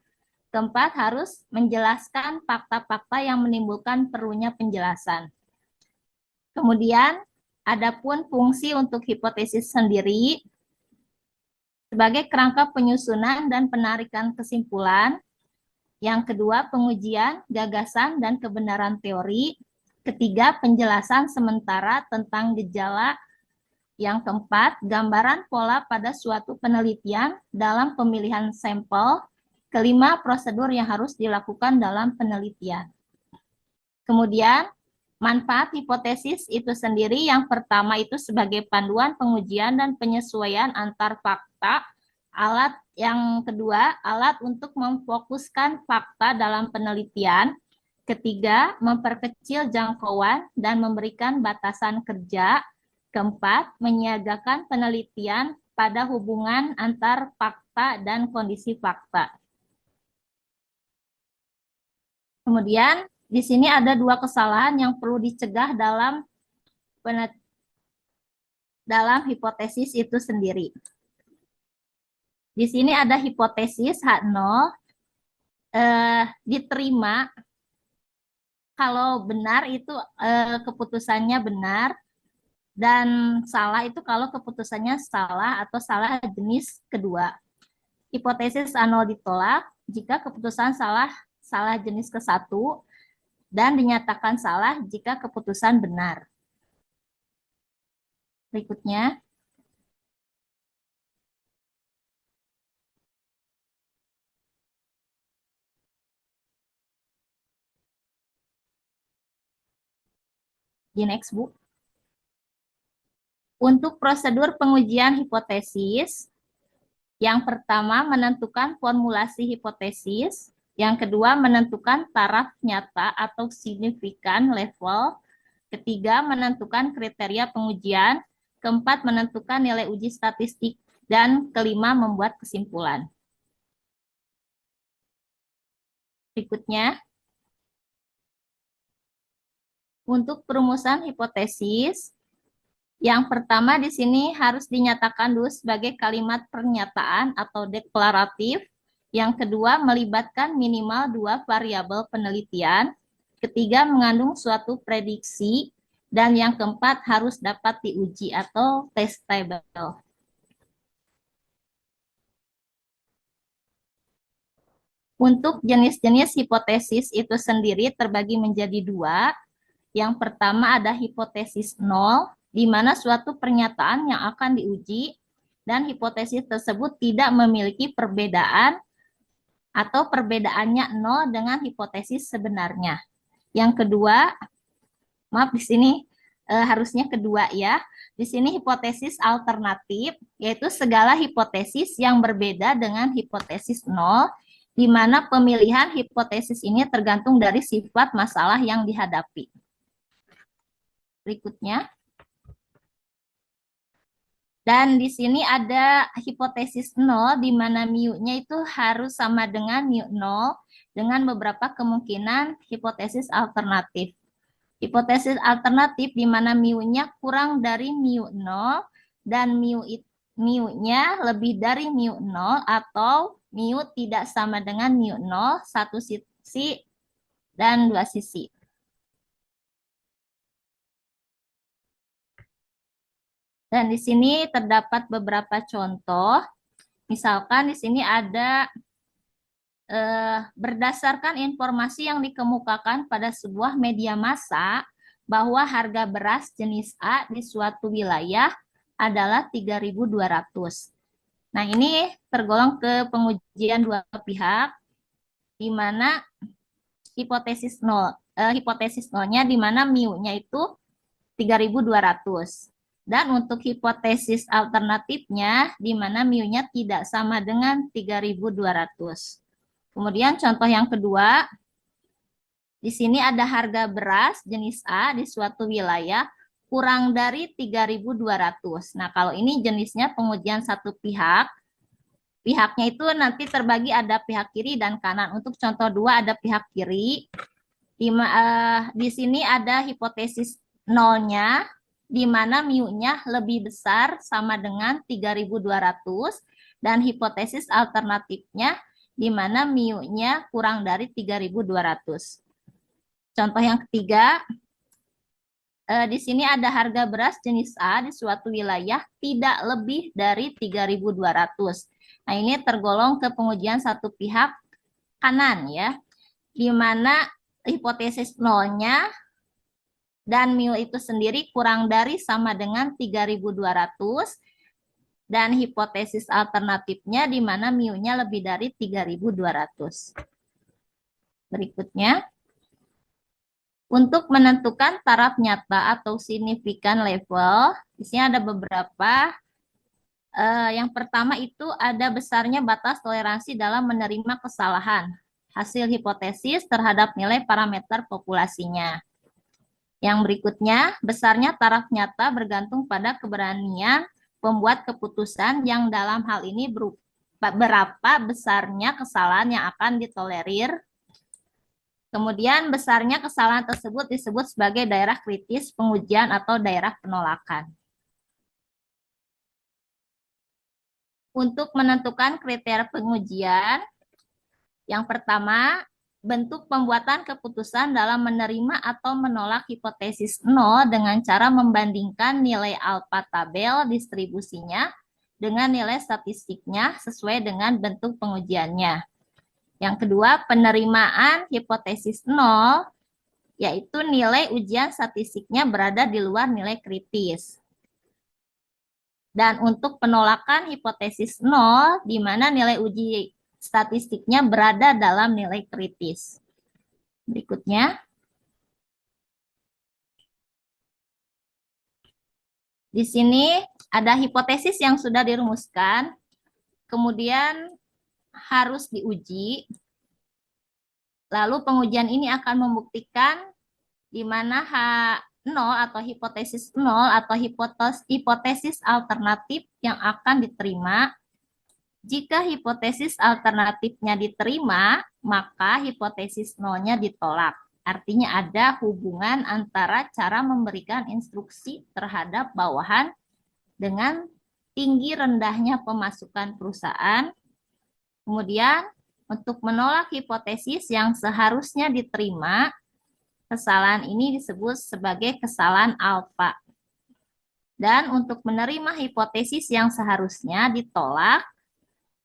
[SPEAKER 3] Keempat, harus menjelaskan fakta-fakta yang menimbulkan perlunya penjelasan. Kemudian, adapun fungsi untuk hipotesis sendiri, sebagai kerangka penyusunan dan penarikan kesimpulan. Yang kedua, pengujian, gagasan, dan kebenaran teori. Ketiga, penjelasan sementara tentang gejala. Yang keempat, gambaran pola pada suatu penelitian dalam pemilihan sampel. Kelima, prosedur yang harus dilakukan dalam penelitian. Kemudian, manfaat hipotesis itu sendiri, yang pertama itu sebagai panduan pengujian dan penyesuaian antar fakta. Alat yang kedua, alat untuk memfokuskan fakta dalam penelitian. Ketiga, memperkecil jangkauan dan memberikan batasan kerja. Keempat, menyiagakan penelitian pada hubungan antar fakta dan kondisi fakta. Kemudian, di sini ada dua kesalahan yang perlu dicegah dalam hipotesis itu sendiri. Di sini ada hipotesis H0 diterima kalau benar itu keputusannya benar, dan salah itu kalau keputusannya salah atau salah jenis kedua. Hipotesis A0 ditolak jika keputusan salah jenis ke-1 dan dinyatakan salah jika keputusan benar. Berikutnya. Di next, Bu. Untuk prosedur pengujian hipotesis, yang pertama menentukan formulasi hipotesis, yang kedua menentukan taraf nyata atau signifikan level, ketiga menentukan kriteria pengujian, keempat menentukan nilai uji statistik, dan kelima membuat kesimpulan. Berikutnya, untuk perumusan hipotesis, yang pertama di sini harus dinyatakan dulu sebagai kalimat pernyataan atau deklaratif. Yang kedua, melibatkan minimal 2 variabel penelitian. Ketiga, mengandung suatu prediksi. Dan yang keempat, harus dapat diuji atau testable. Untuk jenis-jenis hipotesis itu sendiri terbagi menjadi 2. Yang pertama ada hipotesis nol, di mana suatu pernyataan yang akan diuji dan hipotesis tersebut tidak memiliki perbedaan atau perbedaannya nol dengan hipotesis sebenarnya. Yang kedua, maaf di sini harusnya kedua ya. Di sini hipotesis alternatif, yaitu segala hipotesis yang berbeda dengan hipotesis nol, di mana pemilihan hipotesis ini tergantung dari sifat masalah yang dihadapi. Berikutnya. Dan di sini ada hipotesis nol, di mana mu-nya itu harus sama dengan mu nol, dengan beberapa kemungkinan hipotesis alternatif. Hipotesis alternatif di mana mu-nya kurang dari mu nol, dan mu-nya lebih dari mu nol, atau mu tidak sama dengan mu nol, satu sisi dan dua sisi. Dan di sini terdapat beberapa contoh. Misalkan di sini ada berdasarkan informasi yang dikemukakan pada sebuah media massa bahwa harga beras jenis A di suatu wilayah adalah 3.200. Nah, ini tergolong ke pengujian dua pihak, di mana hipotesis nolnya di mana mu-nya itu 3.200. Dan untuk hipotesis alternatifnya, di mana mu-nya tidak sama dengan 3.200. Kemudian contoh yang kedua, di sini ada harga beras jenis A di suatu wilayah kurang dari 3.200. Nah, kalau ini jenisnya pengujian satu pihak, pihaknya itu nanti terbagi ada pihak kiri dan kanan. Untuk contoh 2 ada pihak kiri. Di sini ada hipotesis nolnya, di mana mu-nya lebih besar sama dengan 3.200, dan hipotesis alternatifnya di mana mu-nya kurang dari 3.200. Contoh yang ketiga, di sini ada harga beras jenis A di suatu wilayah tidak lebih dari 3.200. Nah, ini tergolong ke pengujian satu pihak kanan ya, di mana hipotesis nolnya dan mu itu sendiri kurang dari sama dengan 3.200, dan hipotesis alternatifnya di mana mu-nya lebih dari 3.200. Berikutnya, untuk menentukan taraf nyata atau signifikan level, di sini ada beberapa. Yang pertama itu ada besarnya batas toleransi dalam menerima kesalahan hasil hipotesis terhadap nilai parameter populasinya. Yang berikutnya, besarnya taraf nyata bergantung pada keberanian pembuat keputusan yang dalam hal ini berapa besarnya kesalahan yang akan ditolerir. Kemudian besarnya kesalahan tersebut disebut sebagai daerah kritis pengujian atau daerah penolakan. Untuk menentukan kriteria pengujian, yang pertama, bentuk pembuatan keputusan dalam menerima atau menolak hipotesis nol dengan cara membandingkan nilai alfa tabel distribusinya dengan nilai statistiknya sesuai dengan bentuk pengujiannya. Yang kedua, penerimaan hipotesis nol, yaitu nilai ujian statistiknya berada di luar nilai kritis. Dan untuk penolakan hipotesis nol, di mana nilai uji statistiknya berada dalam nilai kritis. Berikutnya, di sini ada hipotesis yang sudah dirumuskan, kemudian harus diuji. Lalu pengujian ini akan membuktikan di mana H0 atau hipotesis 0 atau hipotesis alternatif yang akan diterima. Jika hipotesis alternatifnya diterima, maka hipotesis nolnya ditolak. Artinya ada hubungan antara cara memberikan instruksi terhadap bawahan dengan tinggi rendahnya pemasukan perusahaan. Kemudian untuk menolak hipotesis yang seharusnya diterima, kesalahan ini disebut sebagai kesalahan alfa. Dan untuk menerima hipotesis yang seharusnya ditolak,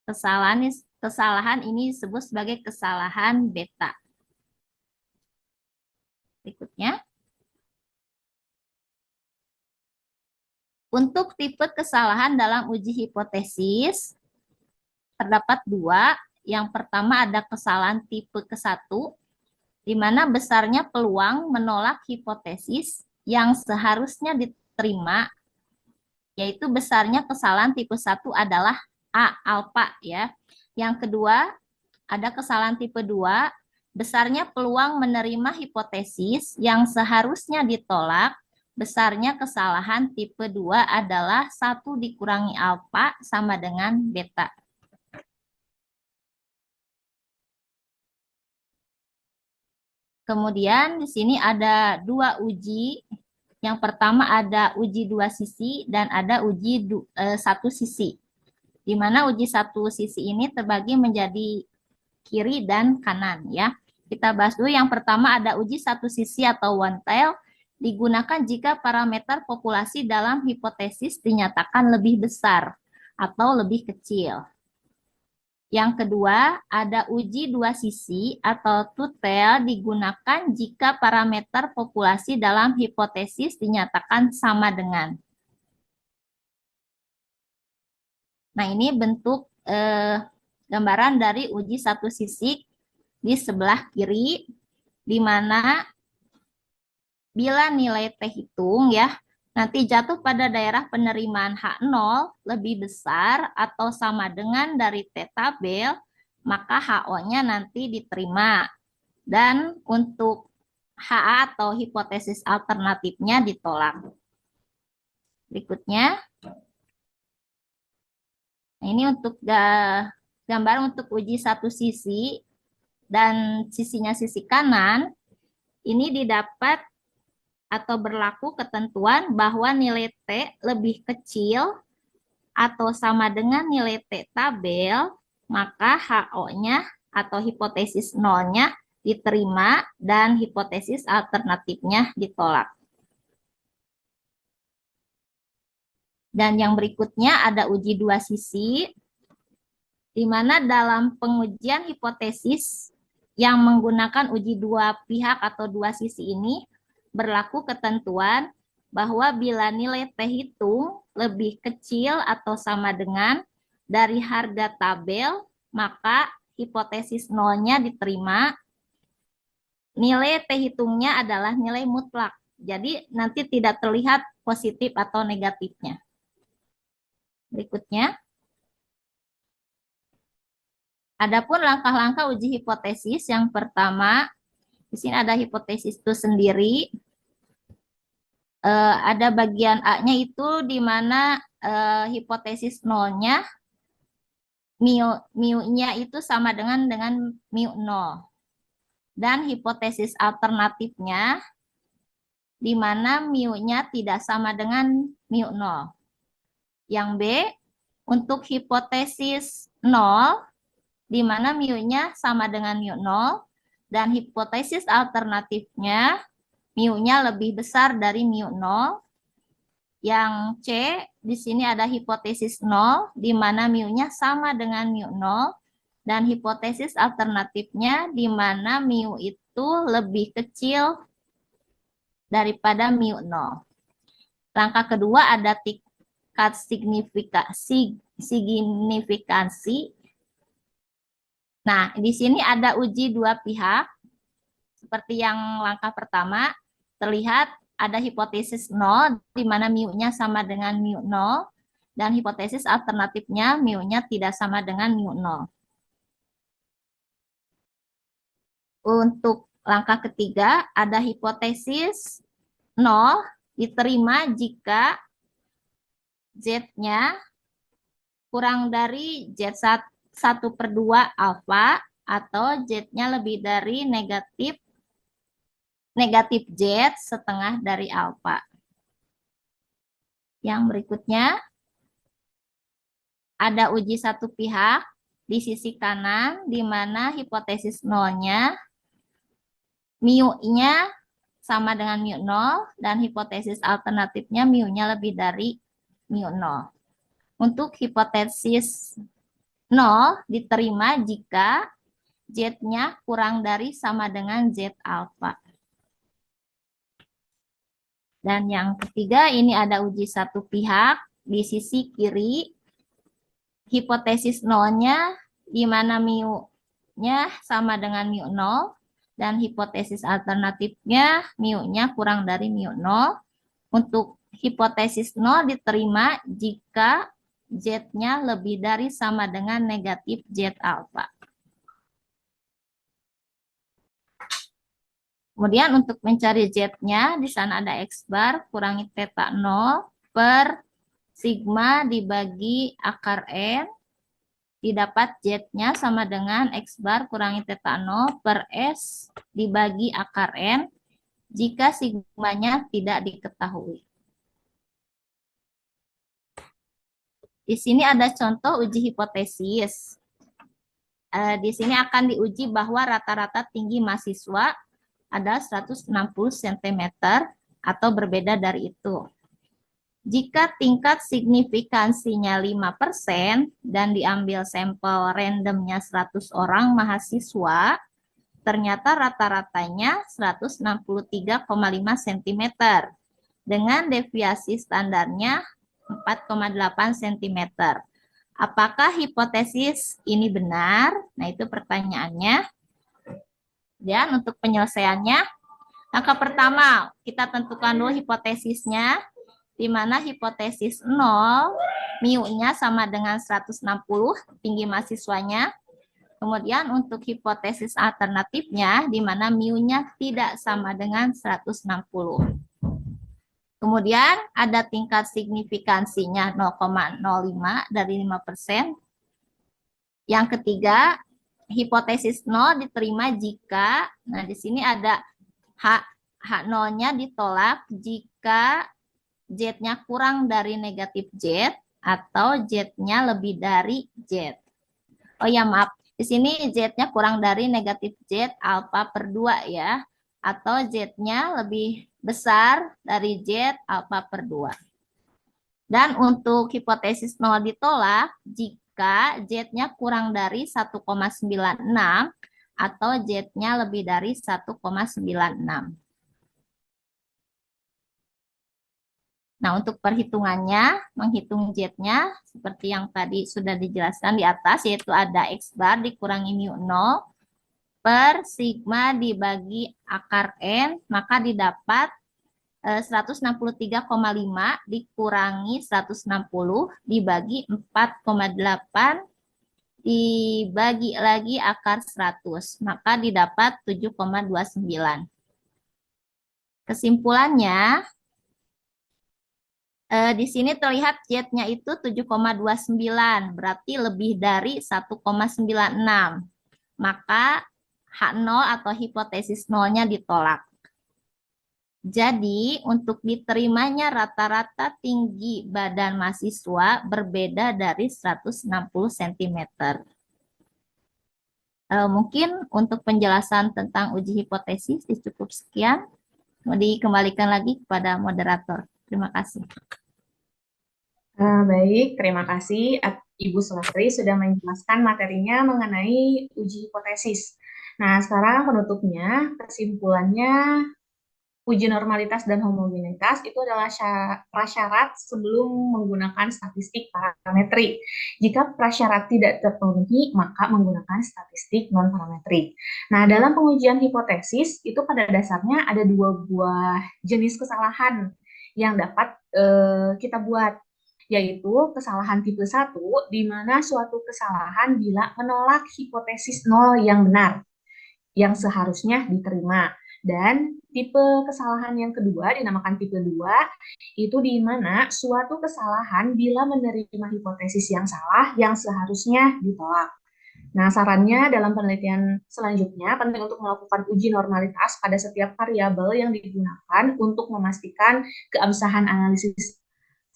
[SPEAKER 3] kesalahan ini disebut sebagai kesalahan beta. Berikutnya, untuk tipe kesalahan dalam uji hipotesis, terdapat dua. Yang pertama ada kesalahan tipe ke-1, di mana besarnya peluang menolak hipotesis yang seharusnya diterima, yaitu besarnya kesalahan tipe 1 adalah A alfa ya. Yang kedua, ada kesalahan tipe 2, besarnya peluang menerima hipotesis yang seharusnya ditolak, besarnya kesalahan tipe 2 adalah 1 dikurangi alfa sama dengan beta. Kemudian di sini ada dua uji. Yang pertama ada uji dua sisi dan ada uji satu sisi. Di mana uji satu sisi ini terbagi menjadi kiri dan kanan ya. Kita bahas dulu yang pertama ada uji satu sisi atau one tail, digunakan jika parameter populasi dalam hipotesis dinyatakan lebih besar atau lebih kecil. Yang kedua, ada uji dua sisi atau two tail digunakan jika parameter populasi dalam hipotesis dinyatakan sama dengan. Nah, ini bentuk gambaran dari uji satu sisi di sebelah kiri, di mana bila nilai T hitung ya, nanti jatuh pada daerah penerimaan H0 lebih besar atau sama dengan dari T tabel, maka HO-nya nanti diterima. Dan untuk HA atau hipotesis alternatifnya ditolak. Berikutnya, nah ini untuk gambar untuk uji satu sisi dan sisinya sisi kanan, ini didapat atau berlaku ketentuan bahwa nilai T lebih kecil atau sama dengan nilai T tabel, maka HO-nya atau hipotesis nolnya diterima dan hipotesis alternatifnya ditolak. Dan yang berikutnya ada uji dua sisi, di mana dalam pengujian hipotesis yang menggunakan uji dua pihak atau dua sisi ini berlaku ketentuan bahwa bila nilai T hitung lebih kecil atau sama dengan dari harga tabel, maka hipotesis nolnya diterima. Nilai T hitungnya adalah nilai mutlak. Jadi nanti tidak terlihat positif atau negatifnya. Berikutnya. Adapun langkah-langkah uji hipotesis yang pertama, di sini ada hipotesis itu sendiri. Ada bagian A-nya itu di mana hipotesis nolnya, mu-nya itu sama dengan mu 0. Dan hipotesis alternatifnya, di mana mu-nya tidak sama dengan mu 0. Yang B, untuk hipotesis 0, di mana mu-nya sama dengan mu 0, dan hipotesis alternatifnya mu-nya lebih besar dari mu 0. Yang C, di sini ada hipotesis 0, di mana mu-nya sama dengan mu 0, dan hipotesis alternatifnya di mana mu itu lebih kecil daripada mu 0. Langkah kedua ada tingkat signifikansi. Nah, di sini ada uji dua pihak. Seperti yang langkah pertama, terlihat ada hipotesis 0, di mana mu-nya sama dengan mu 0, dan hipotesis alternatifnya mu-nya tidak sama dengan mu 0. Untuk langkah ketiga, ada hipotesis 0 diterima jika Z-nya kurang dari Z1/2 alfa atau Z-nya lebih dari negatif Z setengah dari alfa. Yang berikutnya, ada uji satu pihak di sisi kanan, di mana hipotesis nolnya, mu-nya sama dengan mu 0, dan hipotesis alternatifnya mu-nya lebih dari mu 0. Untuk hipotesis 0 diterima jika Z-nya kurang dari sama dengan Z alfa. Dan yang ketiga, ini ada uji satu pihak di sisi kiri. Hipotesis nolnya, di mana mu-nya sama dengan mu 0, dan hipotesis alternatifnya mu-nya kurang dari mu 0. Untuk hipotesis 0 diterima jika Z-nya lebih dari sama dengan negatif Z alfa. Kemudian untuk mencari Z-nya, di sana ada X bar kurangi theta 0 per sigma dibagi akar N, didapat Z-nya sama dengan X bar kurangi theta 0 per S dibagi akar N, jika sigmanya tidak diketahui. Di sini ada contoh uji hipotesis. Di sini akan diuji bahwa rata-rata tinggi mahasiswa ada 160 cm atau berbeda dari itu. Jika tingkat signifikansinya 5% dan diambil sampel randomnya 100 orang mahasiswa, ternyata rata-ratanya 163,5 cm dengan deviasi standarnya 4,8 cm. Apakah hipotesis ini benar? Nah, itu pertanyaannya. Dan untuk penyelesaiannya, langkah pertama, kita tentukan dulu hipotesisnya. di mana hipotesis 0, mu-nya sama dengan 160 tinggi mahasiswanya. Kemudian untuk hipotesis alternatifnya, di mana mu-nya tidak sama dengan 160. Kemudian ada tingkat signifikansinya 0,05 dari 5%. Yang ketiga, hipotesis 0 diterima jika, nah di sini ada H0-nya ditolak jika Z-nya kurang dari negatif Z atau Z-nya lebih dari Z. Oh ya maaf, di sini Z-nya kurang dari negatif Z alfa per 2 ya, atau Z-nya lebih besar dari Z alfa per 2. Dan untuk hipotesis 0 ditolak jika Z-nya kurang dari 1,96 atau Z-nya lebih dari 1,96. Nah, untuk perhitungannya, menghitung Z-nya seperti yang tadi sudah dijelaskan di atas, yaitu ada X bar dikurangi mu 0 per sigma dibagi akar N, maka didapat 163,5 dikurangi 160 dibagi 4,8 dibagi lagi akar 100, maka didapat 7,29. Kesimpulannya, di sini terlihat Z-nya itu 7,29, berarti lebih dari 1,96. Maka H0 atau hipotesis 0-nya ditolak. Jadi, untuk diterimanya rata-rata tinggi badan mahasiswa berbeda dari 160 cm. Mungkin untuk penjelasan tentang uji hipotesis cukup sekian. Mau dikembalikan lagi kepada moderator. Terima kasih.
[SPEAKER 1] Baik, terima kasih Ibu Sulastri sudah menjelaskan materinya mengenai uji hipotesis. Nah, sekarang penutupnya, kesimpulannya, uji normalitas dan homogenitas itu adalah prasyarat sebelum menggunakan statistik parametrik. Jika prasyarat tidak terpenuhi, maka menggunakan statistik non-parametrik. Nah, dalam pengujian hipotesis, itu pada dasarnya ada dua buah jenis kesalahan yang dapat kita buat, yaitu kesalahan tipe 1, di mana suatu kesalahan bila menolak hipotesis 0 yang benar, yang seharusnya diterima. Dan tipe kesalahan yang kedua, dinamakan tipe 2, itu di mana suatu kesalahan bila menerima hipotesis yang salah, yang seharusnya ditolak. Nah, sarannya dalam penelitian selanjutnya, penting untuk melakukan uji normalitas pada setiap variabel yang digunakan untuk memastikan keabsahan analisis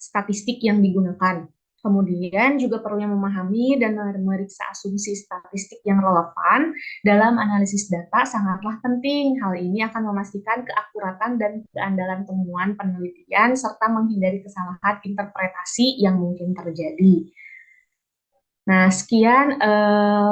[SPEAKER 1] statistik yang digunakan. Kemudian juga perlu memahami dan memeriksa asumsi statistik yang relevan dalam analisis data sangatlah penting. Hal ini akan memastikan keakuratan dan keandalan temuan penelitian serta menghindari kesalahan interpretasi yang mungkin terjadi. Nah, sekian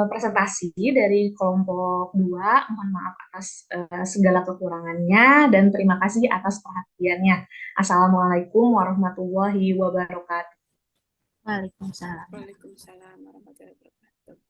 [SPEAKER 1] presentasi dari kelompok 2. Mohon maaf atas segala kekurangannya dan terima kasih atas perhatiannya. Assalamualaikum warahmatullahi wabarakatuh.
[SPEAKER 3] Waalaikumsalam.
[SPEAKER 2] Waalaikumsalam warahmatullahi wabarakatuh.